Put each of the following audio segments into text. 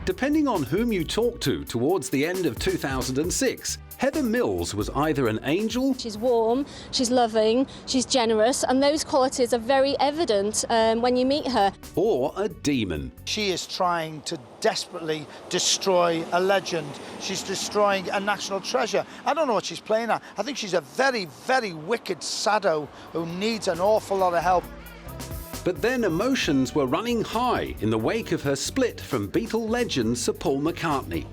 Depending on whom you talk to towards the end of 2006, Heather Mills was either an angel... She's warm, she's loving, she's generous, and those qualities are very evident when you meet her. ...or a demon. She is trying to desperately destroy a legend. She's destroying a national treasure. I don't know what she's playing at. I think she's a very, very wicked sado who needs an awful lot of help. But then emotions were running high in the wake of her split from Beatle legend Sir Paul McCartney.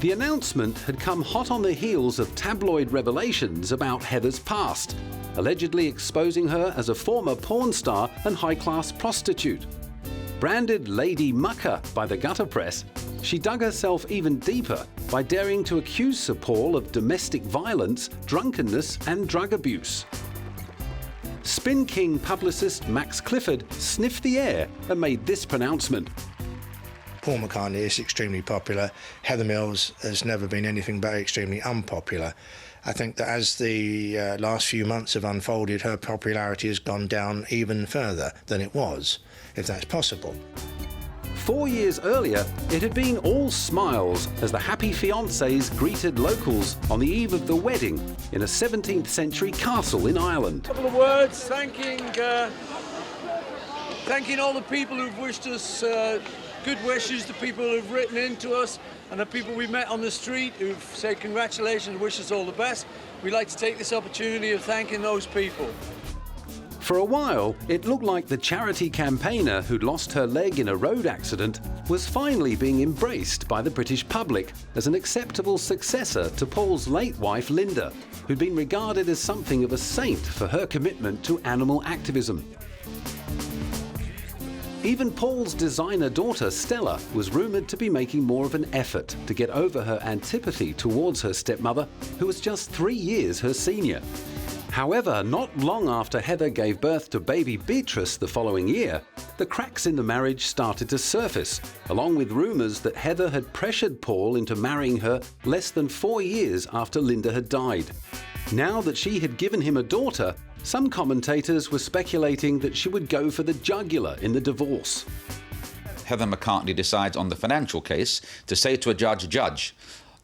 The announcement had come hot on the heels of tabloid revelations about Heather's past, allegedly exposing her as a former porn star and high-class prostitute. Branded Lady Mucker by the gutter press, she dug herself even deeper by daring to accuse Sir Paul of domestic violence, drunkenness and drug abuse. Spin King publicist Max Clifford sniffed the air and made this pronouncement. Paul McCartney is extremely popular. Heather Mills has never been anything but extremely unpopular. I think that as the last few months have unfolded, her popularity has gone down even further than it was, if that's possible. 4 years earlier, it had been all smiles as the happy fiancés greeted locals on the eve of the wedding in a 17th century castle in Ireland. A couple of words thanking all the people who've wished us good wishes, the people who've written in to us, and the people we met on the street who've said congratulations and wish us all the best. We'd like to take this opportunity of thanking those people. For a while, it looked like the charity campaigner who'd lost her leg in a road accident was finally being embraced by the British public as an acceptable successor to Paul's late wife Linda, who'd been regarded as something of a saint for her commitment to animal activism. Even Paul's designer daughter Stella was rumoured to be making more of an effort to get over her antipathy towards her stepmother, who was just 3 years her senior. However, not long after Heather gave birth to baby Beatrice the following year, the cracks in the marriage started to surface, along with rumours that Heather had pressured Paul into marrying her less than 4 years after Linda had died. Now that she had given him a daughter, some commentators were speculating that she would go for the jugular in the divorce. Heather McCartney decides on the financial case to say to a judge,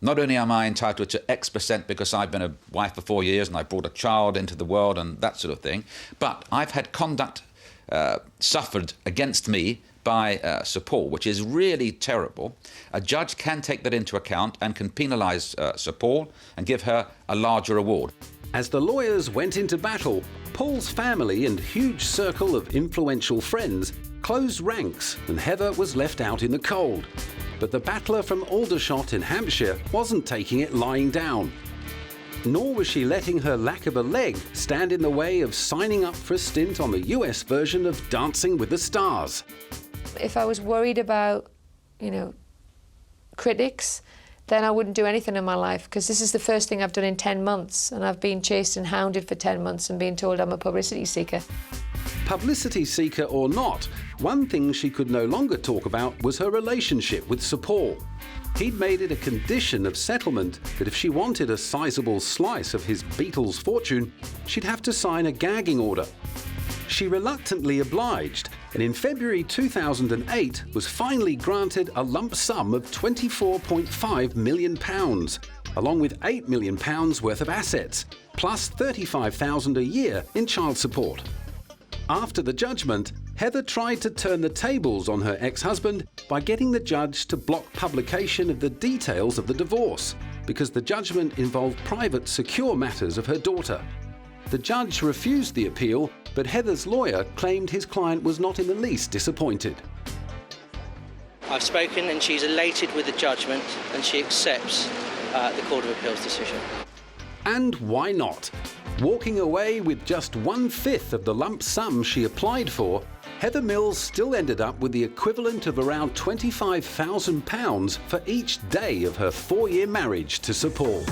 not only am I entitled to X% because I've been a wife for 4 years and I brought a child into the world and that sort of thing, but I've had conduct suffered against me by Sir Paul, which is really terrible. A judge can take that into account and can penalise Sir Paul and give her a larger award. As the lawyers went into battle, Paul's family and huge circle of influential friends closed ranks and Heather was left out in the cold. But the battler from Aldershot in Hampshire wasn't taking it lying down. Nor was she letting her lack of a leg stand in the way of signing up for a stint on the US version of Dancing with the Stars. If I was worried about, critics, then I wouldn't do anything in my life, because this is the first thing I've done in 10 months, and I've been chased and hounded for 10 months and been told I'm a publicity seeker. Publicity seeker or not, one thing she could no longer talk about was her relationship with Sir Paul. He'd made it a condition of settlement that if she wanted a sizable slice of his Beatles fortune, she'd have to sign a gagging order. She reluctantly obliged, and in February 2008 was finally granted a lump sum of £24.5 million, along with £8 million worth of assets, plus $35,000 a year in child support. After the judgment, Heather tried to turn the tables on her ex-husband by getting the judge to block publication of the details of the divorce, because the judgment involved private, secure matters of her daughter. The judge refused the appeal, but Heather's lawyer claimed his client was not in the least disappointed. I've spoken and she's elated with the judgment and she accepts the Court of Appeal's decision. And why not? Walking away with just 1/5 of the lump sum she applied for, Heather Mills still ended up with the equivalent of around £25,000 for each day of her 4-year marriage to Sir Paul.